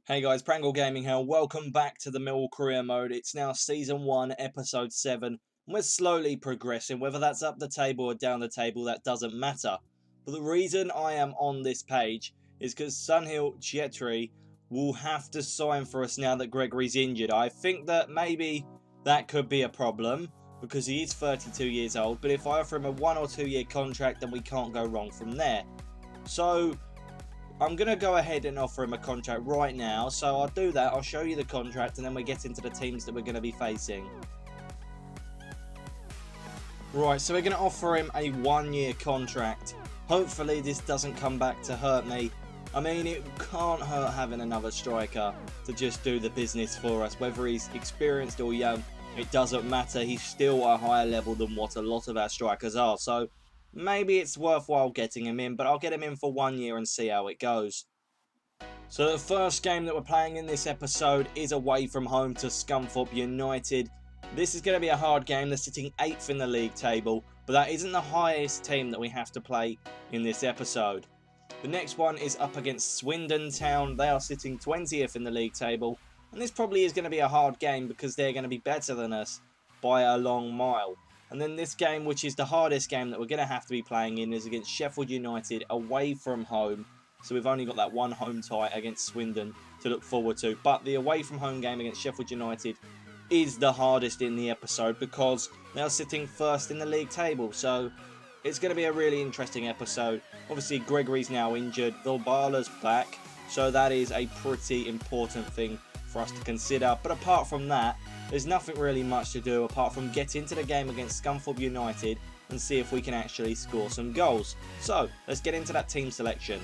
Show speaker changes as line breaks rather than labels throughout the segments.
Hey guys, Prangell Gaming here. Welcome back to the Millwall Career Mode. It's now Season 1, Episode 7. And we're slowly progressing. Whether that's up the table or down the table, that doesn't matter. But the reason I am on this page is because Sunhill Chetri will have to sign for us now that Gregory's injured. I think that maybe that could be a problem because he is 32 years old. But if I offer him a 1 or 2 year contract, then we can't go wrong from there. So I'm going to go ahead and offer him a contract right now. So I'll do that. I'll show you the contract and then we get into the teams that we're going to be facing. Right, so we're going to offer him a 1 year contract. Hopefully this doesn't come back to hurt me. I mean, it can't hurt having another striker to just do the business for us. Whether he's experienced or young, it doesn't matter. He's still a higher level than what a lot of our strikers are. So maybe it's worthwhile getting him in, but I'll get him in for 1 year and see how it goes. So the first game that we're playing in this episode is away from home to Scunthorpe United. This is going to be a hard game. They're sitting 8th in the league table, but that isn't the highest team that we have to play in this episode. The next one is up against Swindon Town. They are sitting 20th in the league table, and this probably is going to be a hard game because they're going to be better than us by a long mile. And then this game, which is the hardest game that we're going to have to be playing in, is against Sheffield United away from home. So we've only got that one home tie against Swindon to look forward to. But the away from home game against Sheffield United is the hardest in the episode because they are sitting first in the league table. So it's going to be a really interesting episode. Obviously, Gregory's now injured. Vilbala's back. So that is a pretty important thing for us to consider. But apart from that, there's nothing really much to do apart from get into the game against Scunthorpe United and see if we can actually score some goals. So, let's get into that team selection.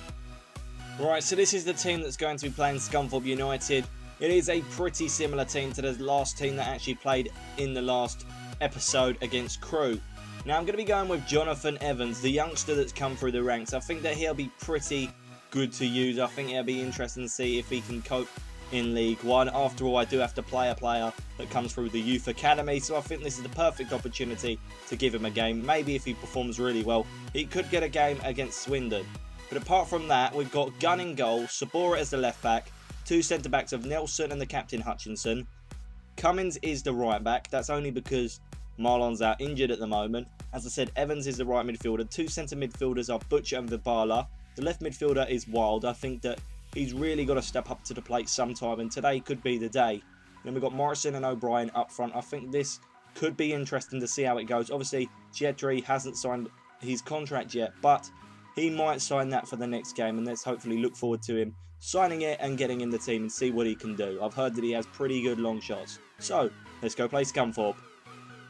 Right, so this is the team that's going to be playing Scunthorpe United. It is a pretty similar team to the last team that actually played in the last episode against Crewe. Now, I'm going to be going with Jonathan Evans, the youngster that's come through the ranks. I think that he'll be pretty good to use. I think it'll be interesting to see if he can cope in League 1. After all, I do have to play a player that comes through the Youth Academy, so I think this is the perfect opportunity to give him a game. Maybe if he performs really well, he could get a game against Swindon. But apart from that, we've got Gunn in goal, Sabora as the left back, two centre-backs of Nelson and the captain Hutchinson. Cummins is the right back. That's only because Marlon's out injured at the moment. As I said, Evans is the right midfielder. Two centre midfielders are Butcher and Vibala. The left midfielder is Wild. I think that he's really got to step up to the plate sometime, and today could be the day. Then we've got Morrison and O'Brien up front. I think this could be interesting to see how it goes. Obviously, Chetri hasn't signed his contract yet, but he might sign that for the next game, and let's hopefully look forward to him signing it and getting in the team and see what he can do. I've heard that he has pretty good long shots. So, let's go play Scunthorpe.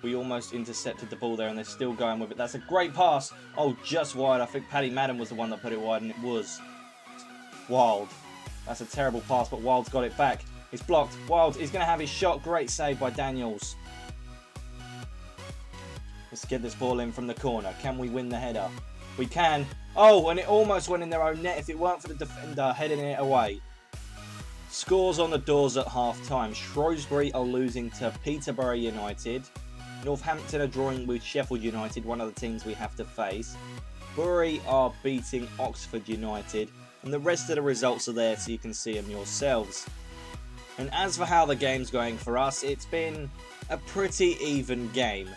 We almost intercepted the ball there, and they're still going with it. That's a great pass. Oh, just wide. I think Paddy Madden was the one that put it wide, and it was Wild. That's a terrible pass, but Wild's got it back. It's blocked. Wild is going to have his shot. Great save by Daniels. Let's get this ball in from the corner. Can we win the header? We can. Oh, and it almost went in their own net if it weren't for the defender heading it away. Scores on the doors at half-time. Shrewsbury are losing to Peterborough United. Northampton are drawing with Sheffield United, one of the teams we have to face. Bury are beating Oxford United. And the rest of the results are there so you can see them yourselves. And as for how the game's going for us, it's been a pretty even game.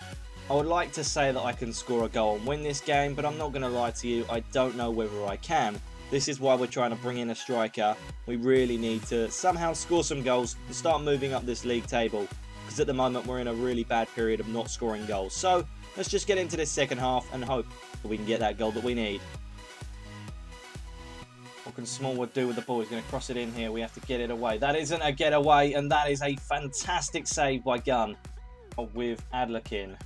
I would like to say that I can score a goal and win this game, but I'm not going to lie to you, I don't know whether I can. This is why we're trying to bring in a striker. We really need to somehow score some goals and start moving up this league table. Because at the moment we're in a really bad period of not scoring goals. So let's just get into this second half and hope that we can get that goal that we need. What can Smallwood do with the ball? He's going to cross it in here. We have to get it away. That isn't a getaway, and that is a fantastic save by Gunn with Adlerkin.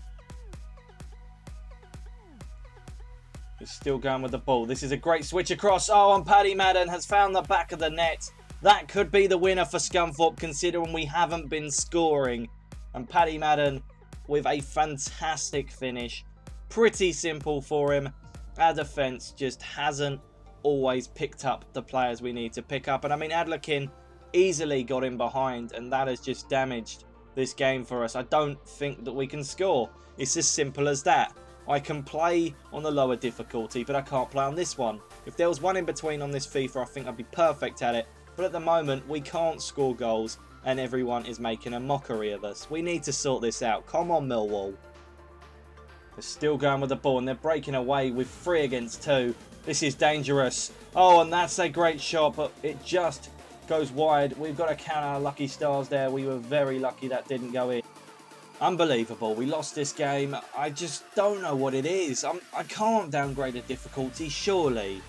He's still going with the ball. This is a great switch across. Oh, and Paddy Madden has found the back of the net. That could be the winner for Scunthorpe, considering we haven't been scoring. And Paddy Madden with a fantastic finish. Pretty simple for him. Our defence just hasn't always picked up the players we need to pick up. And I mean, Adlerkin easily got in behind, and that has just damaged this game for us. I don't think that we can score. It's as simple as that. I can play on the lower difficulty, but I can't play on this one. If there was one in between on this FIFA, I think I'd be perfect at it. But at the moment, we can't score goals and everyone is making a mockery of us. We need to sort this out. Come on, Millwall. They're still going with the ball and they're breaking away with 3 against 2. This is dangerous. Oh, and that's a great shot, but it just goes wide. We've got to count our lucky stars there. We were very lucky that didn't go in. Unbelievable. We lost this game. I just don't know what it is. I can't downgrade the difficulty, surely.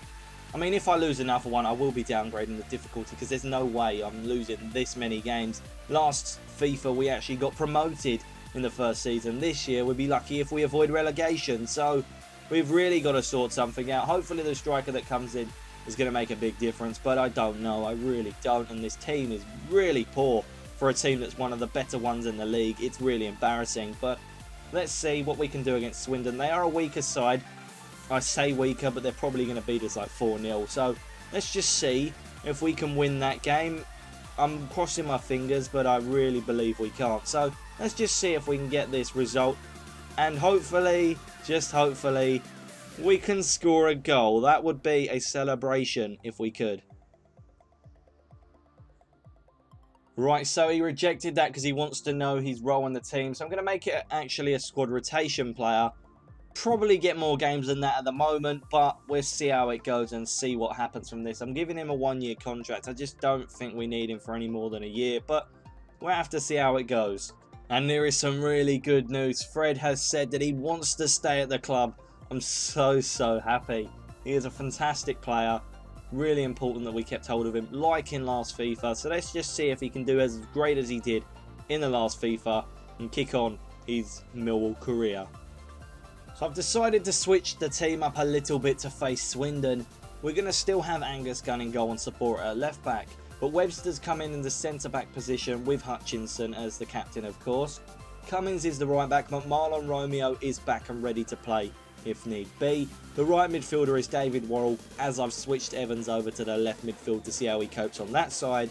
I mean, if I lose another one, I will be downgrading the difficulty because there's no way I'm losing this many games. Last FIFA, we actually got promoted in the first season. This year, we'd be lucky if we avoid relegation. So, we've really got to sort something out. Hopefully, the striker that comes in is going to make a big difference. But I don't know. I really don't. And this team is really poor for a team that's one of the better ones in the league. It's really embarrassing. But let's see what we can do against Swindon. They are a weaker side. I say weaker, but they're probably going to beat us like 4-0. So let's just see if we can win that game. I'm crossing my fingers, but I really believe we can't. So let's just see if we can get this result. And hopefully, just hopefully, we can score a goal. That would be a celebration if we could. Right, so he rejected that because he wants to know his role in the team. So I'm going to make it actually a squad rotation player. Probably get more games than that at the moment, but we'll see how it goes and see what happens from this. I'm giving him a 1-year contract. I just don't think we need him for any more than a year, but we'll have to see how it goes. And there is some really good news. Fred has said that he wants to stay at the club. I'm so happy. He is a fantastic player. Really important that we kept hold of him, like in last FIFA. So let's just see if he can do as great as he did in the last FIFA and kick on his Millwall career. So I've decided to switch the team up a little bit to face Swindon. We're going to still have Angus Gunn in goal and support at left back, but Webster's come in the centre back position with Hutchinson as the captain, of course. Cummings is the right back, but Marlon Romeo is back and ready to play if need be. The right midfielder is David Worrell, as I've switched Evans over to the left midfield to see how he copes on that side.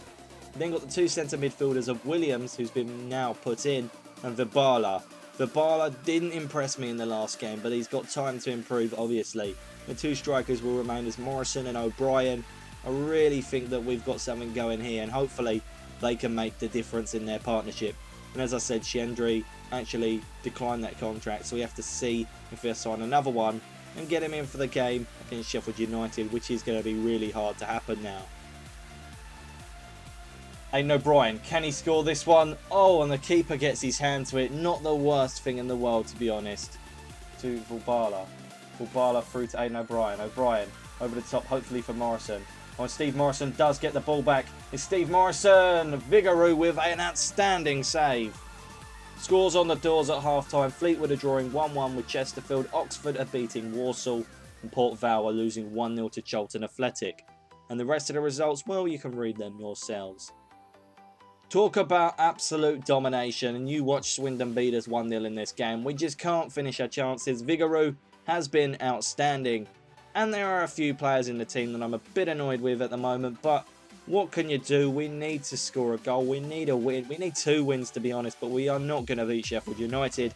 Then got the 2 centre midfielders of Williams, who's been now put in, and Vibala. Vibala didn't impress me in the last game, but he's got time to improve, obviously. The 2 strikers will remain as Morrison and O'Brien. I really think that we've got something going here, and hopefully they can make the difference in their partnership. And as I said, Shendry actually declined that contract, so we have to see if they'll sign another one and get him in for the game against Sheffield United, which is going to be really hard to happen now. Aidan O'Brien, can he score this one? Oh, and the keeper gets his hand to it. Not the worst thing in the world, to be honest. To Vibala. Vibala through to Aidan O'Brien. O'Brien over the top, hopefully for Morrison. Oh, Steve Morrison does get the ball back. It's Steve Morrison. Vigouroux with an outstanding save. Scores on the doors at half-time. Fleetwood are drawing 1-1 with Chesterfield. Oxford are beating Walsall. And Port Vale are losing 1-0 to Charlton Athletic. And the rest of the results, well, you can read them yourselves. Talk about absolute domination, and you watch Swindon beat us 1-0 in this game. We just can't finish our chances. Vigouroux has been outstanding, and there are a few players in the team that I'm a bit annoyed with at the moment, but what can you do? We need to score a goal. We need a win. We need 2 wins, to be honest, but we are not going to beat Sheffield United,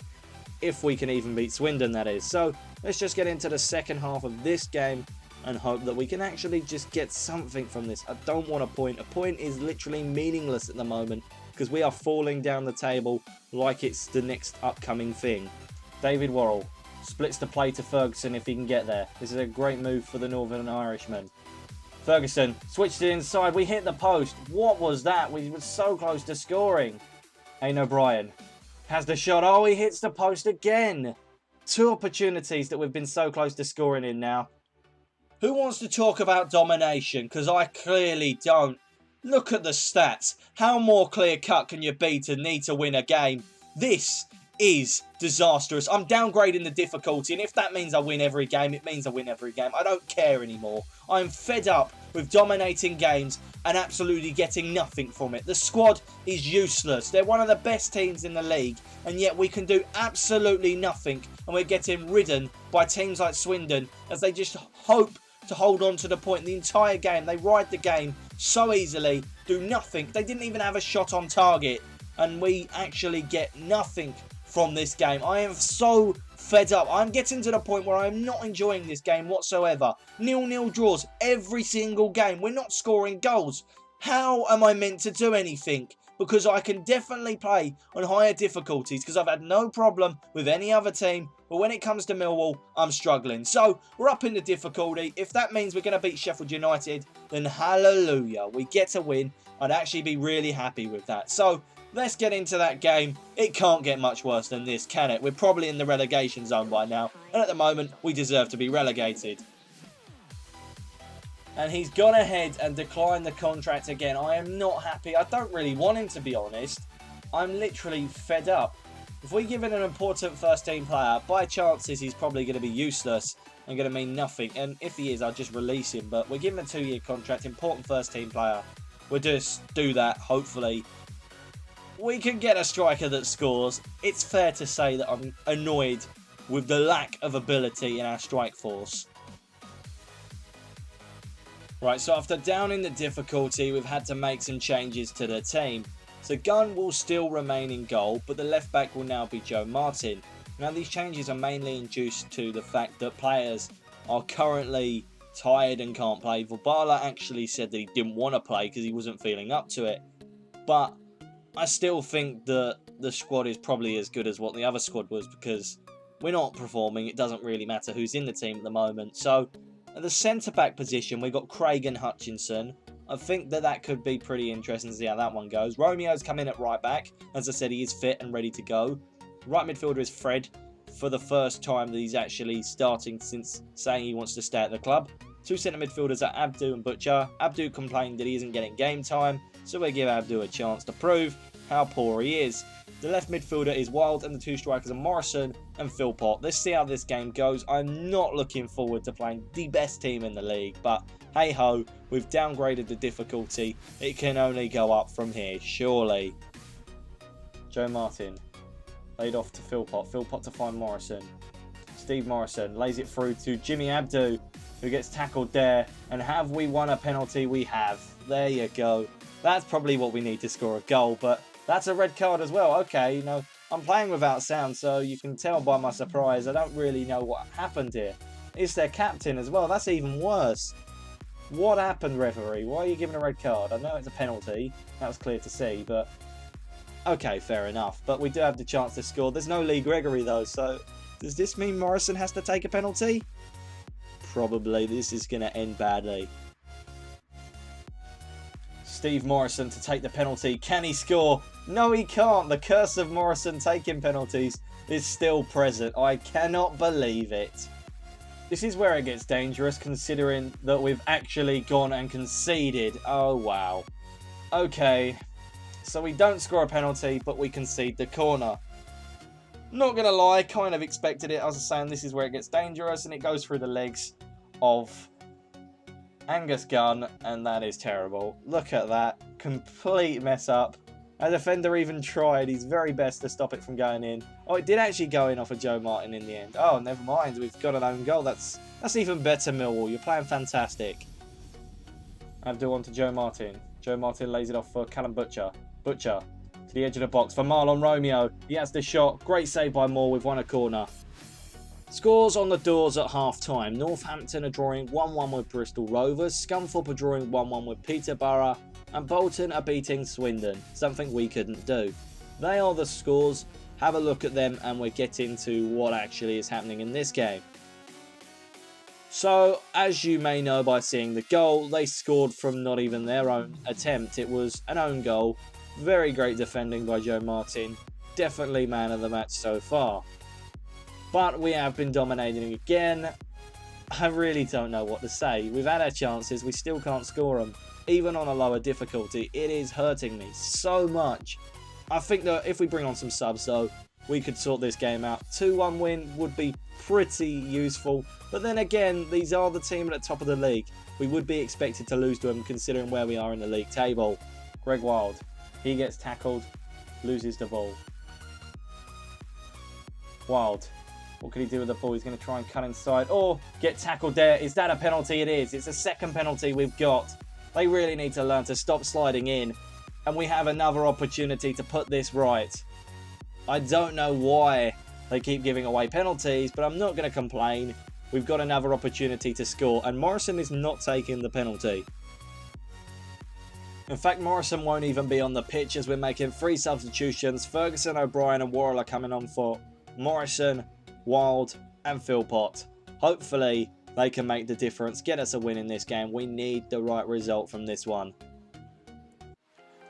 if we can even beat Swindon, that is. So let's just get into the second half of this game and hope that we can actually just get something from this. I don't want a point. A point is literally meaningless at the moment because we are falling down the table like it's the next upcoming thing. David Worrell splits the play to Ferguson if he can get there. This is a great move for the Northern Irishman. Ferguson switched it inside. We hit the post. What was that? We were so close to scoring. Aidan O'Brien has the shot. Oh, he hits the post again. 2 opportunities that we've been so close to scoring in now. Who wants to talk about domination? Because I clearly don't. Look at the stats. How more clear-cut can you be to need to win a game? This is disastrous. I'm downgrading the difficulty, and if that means I win every game, it means I win every game. I don't care anymore. I'm fed up with dominating games and absolutely getting nothing from it. The squad is useless. They're one of the best teams in the league, and yet we can do absolutely nothing, and we're getting ridden by teams like Swindon as they just hope to hold on to the point the entire game. They ride the game so easily, do nothing. They didn't even have a shot on target, and we actually get nothing from this game. I am so fed up. I'm getting to the point where I'm not enjoying this game whatsoever. 0-0 draws every single game. We're not scoring goals. How am I meant to do anything? Because I can definitely play on higher difficulties because I've had no problem with any other team. But when it comes to Millwall, I'm struggling. So, we're up in the difficulty. If that means we're going to beat Sheffield United, then hallelujah. We get a win. I'd actually be really happy with that. So, let's get into that game. It can't get much worse than this, can it? We're probably in the relegation zone by now. And at the moment, we deserve to be relegated. And he's gone ahead and declined the contract again. I am not happy. I don't really want him, to be honest. I'm literally fed up. If we give him an important first team player, by chances he's probably going to be useless and going to mean nothing. And if he is, I'll just release him. But we're giving him a 2-year contract, important first team player. We'll just do that, hopefully. We can get a striker that scores. It's fair to say that I'm annoyed with the lack of ability in our strike force. Right, so after downing the difficulty, we've had to make some changes to the team. So Gunn will still remain in goal, but the left back will now be Joe Martin. Now these changes are mainly induced to the fact that players are currently tired and can't play. Verbala actually said that he didn't want to play because he wasn't feeling up to it. But I still think that the squad is probably as good as what the other squad was because we're not performing. It doesn't really matter who's in the team at the moment. So at the centre-back position, we've got Craig and Hutchinson. I think that could be pretty interesting to see how that one goes. Romeo's come in at right-back. As I said, he is fit and ready to go. Right midfielder is Fred. For the first time that he's actually starting since saying he wants to stay at the club. Two centre midfielders are Abdu and Butcher. Abdu complained that he isn't getting game time, so we'll give Abdu a chance to prove how poor he is. The left midfielder is Wild and the two strikers are Morrison and Philpott. Let's see how this game goes. I'm not looking forward to playing the best team in the league, but hey ho, we've downgraded the difficulty. It can only go up from here, surely. Joe Martin, laid off to Philpott. Philpott to find Morrison. Steve Morrison lays it through to Jimmy Abdu, who gets tackled there. And have we won a penalty? We have. There you go. That's probably what we need to score a goal, but that's a red card as well. Okay, you know, I'm playing without sound, so you can tell by my surprise I don't really know what happened here. It's their captain as well. That's even worse. What happened, referee? Why are you giving a red card? I know it's a penalty. That was clear to see, but okay, fair enough. But we do have the chance to score. There's no Lee Gregory, though, so does this mean Morrison has to take a penalty? Probably. This is going to end badly. Steve Morrison to take the penalty. Can he score? No, he can't. The curse of Morrison taking penalties is still present. I cannot believe it. This is where it gets dangerous, considering that we've actually gone and conceded. Oh, wow. Okay, so we don't score a penalty, but we concede the corner. Not going to lie, kind of expected it. I was saying this is where it gets dangerous, and it goes through the legs of Angus Gunn, and that is terrible. Look at that. Complete mess up. Our defender even tried his very best to stop it from going in. Oh, it did actually go in off of Joe Martin in the end. Oh, never mind. We've got an own goal. That's even better, Millwall. You're playing fantastic. Abdul on to Joe Martin. Joe Martin lays it off for Callum Butcher. Butcher to the edge of the box for Marlon Romeo. He has the shot. Great save by Moore. We've won a corner. Scores on the doors at half-time. Northampton are drawing 1-1 with Bristol Rovers. Scunthorpe are drawing 1-1 with Peterborough. And Bolton are beating Swindon, something we couldn't do. They are the scores. Have a look at them and we'll get into what actually is happening in this game. So, as you may know by seeing the goal, they scored from not even their own attempt. It was an own goal. Very great defending by Joe Martin. Definitely man of the match so far. But we have been dominating again. I really don't know what to say. We've had our chances, we still can't score them. Even on a lower difficulty, it is hurting me so much. I think that if we bring on some subs though, we could sort this game out. 2-1 win would be pretty useful. But then again, these are the team at the top of the league. We would be expected to lose to them considering where we are in the league table. Greg Wild, he gets tackled, loses the ball. Wild, what can he do with the ball? He's going to try and cut inside or get tackled there. Is that a penalty? It is. It's a second penalty we've got. They really need to learn to stop sliding in. And we have another opportunity to put this right. I don't know why they keep giving away penalties, but I'm not going to complain. We've got another opportunity to score. And Morrison is not taking the penalty. In fact, Morrison won't even be on the pitch as we're making 3 substitutions. Ferguson, O'Brien and Worrell are coming on for Morrison, Wild and Philpott. Hopefully they can make the difference, get us a win in this game. We need the right result from this one.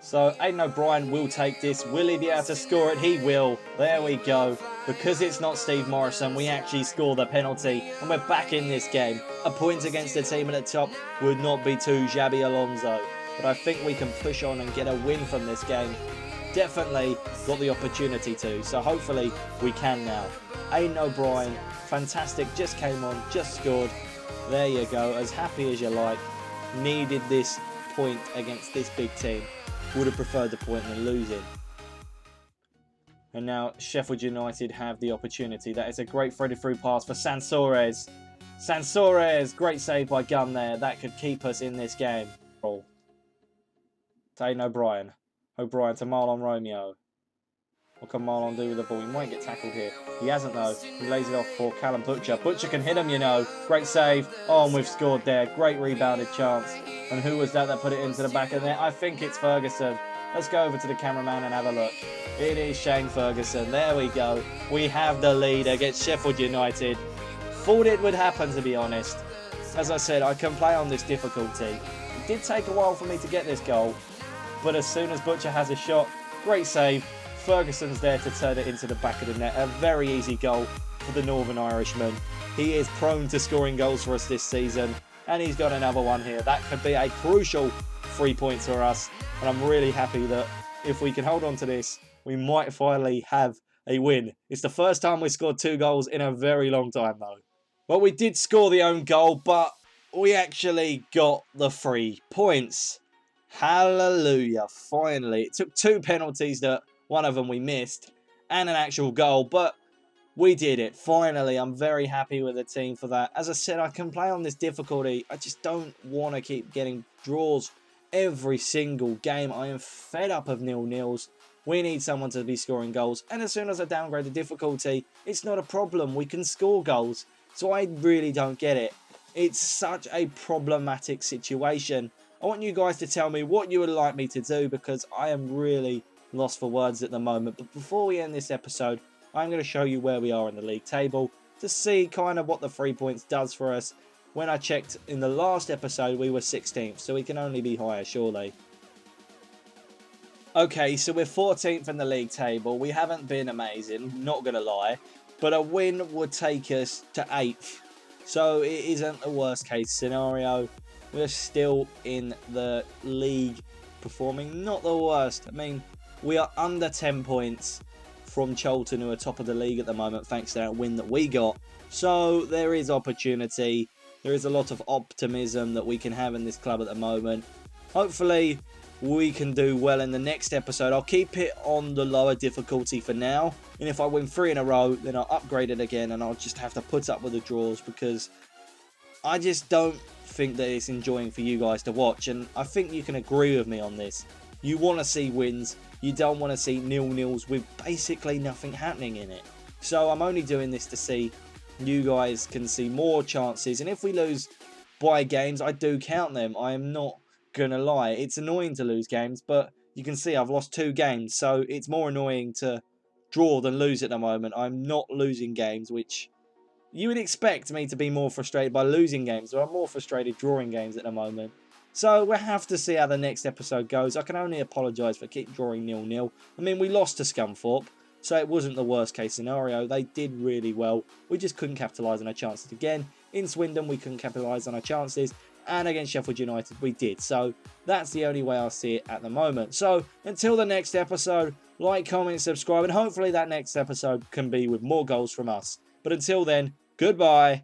So Aidan O'Brien will take this. Will he be able to score it? He will. There we go. Because it's not Steve Morrison, we actually score the penalty and we're back in this game. A point against the team at the top would not be too shabby, Alonso. But I think we can push on and get a win from this game. Definitely got the opportunity to. So hopefully we can now. Aidan O'Brien, fantastic. Just came on, just scored. There you go. As happy as you like. Needed this point against this big team. Would have preferred the point than losing. And now Sheffield United have the opportunity. That is a great threaded through pass for Sansores. Sansores, great save by Gunn there. That could keep us in this game. To Aidan O'Brien. O'Brien to Marlon Romeo. What can Marlon do with the ball? He might get tackled here. He hasn't though. He lays it off for Callum Butcher. Butcher can hit him, you know. Great save. Oh, and we've scored there. Great rebounded chance. And who was that put it into the back of the net? I think it's Ferguson. Let's go over to the cameraman and have a look. It is Shane Ferguson. There we go. We have the lead against Sheffield United. Thought it would happen, to be honest. As I said, I can play on this difficulty. It did take a while for me to get this goal. But as soon as Butcher has a shot, great save. Ferguson's there to turn it into the back of the net. A very easy goal for the Northern Irishman. He is prone to scoring goals for us this season. And he's got another one here. That could be a crucial 3 points for us. And I'm really happy that if we can hold on to this, we might finally have a win. It's the first time we scored 2 goals in a very long time though. Well, we did score the own goal, but we actually got the 3 points. Hallelujah, finally. It took 2 penalties that one of them we missed and an actual goal, but we did it. Finally, I'm very happy with the team for that. As I said, I can play on this difficulty. I just don't want to keep getting draws every single game. I am fed up of 0-0s. We need someone to be scoring goals. And as soon as I downgrade the difficulty, it's not a problem. We can score goals. So I really don't get it. It's such a problematic situation. I want you guys to tell me what you would like me to do because I am really lost for words at the moment. But before we end this episode, I'm going to show you where we are in the league table to see kind of what the 3 points does for us. When I checked in the last episode, we were 16th, so we can only be higher, surely. Okay, so we're 14th in the league table. We haven't been amazing, not going to lie, but a win would take us to 8th. So it isn't a worst case scenario. We're still in the league performing not the worst. I mean, we are under 10 points from Charlton, who are top of the league at the moment, thanks to that win that we got. So there is opportunity. There is a lot of optimism that we can have in this club at the moment. Hopefully, we can do well in the next episode. I'll keep it on the lower difficulty for now. And if I win 3 in a row, then I'll upgrade it again. And I'll just have to put up with the draws because I just don't think that it's enjoying for you guys to watch. And I think you can agree with me on this. You want to see wins. You don't want to see 0-0s with basically nothing happening in it. So I'm only doing this to see you guys can see more chances. And if we lose by games, I do count them. I am not going to lie. It's annoying to lose games, but you can see I've lost 2 games. So it's more annoying to draw than lose at the moment. I'm not losing games, which you would expect me to be more frustrated by losing games. So I'm more frustrated drawing games at the moment. So we'll have to see how the next episode goes. I can only apologise for keep drawing 0-0. I mean, we lost to Scunthorpe, so it wasn't the worst case scenario. They did really well. We just couldn't capitalise on our chances again. In Swindon, we couldn't capitalise on our chances. And against Sheffield United, we did. So that's the only way I see it at the moment. So until the next episode, like, comment, subscribe. And hopefully that next episode can be with more goals from us. But until then, goodbye.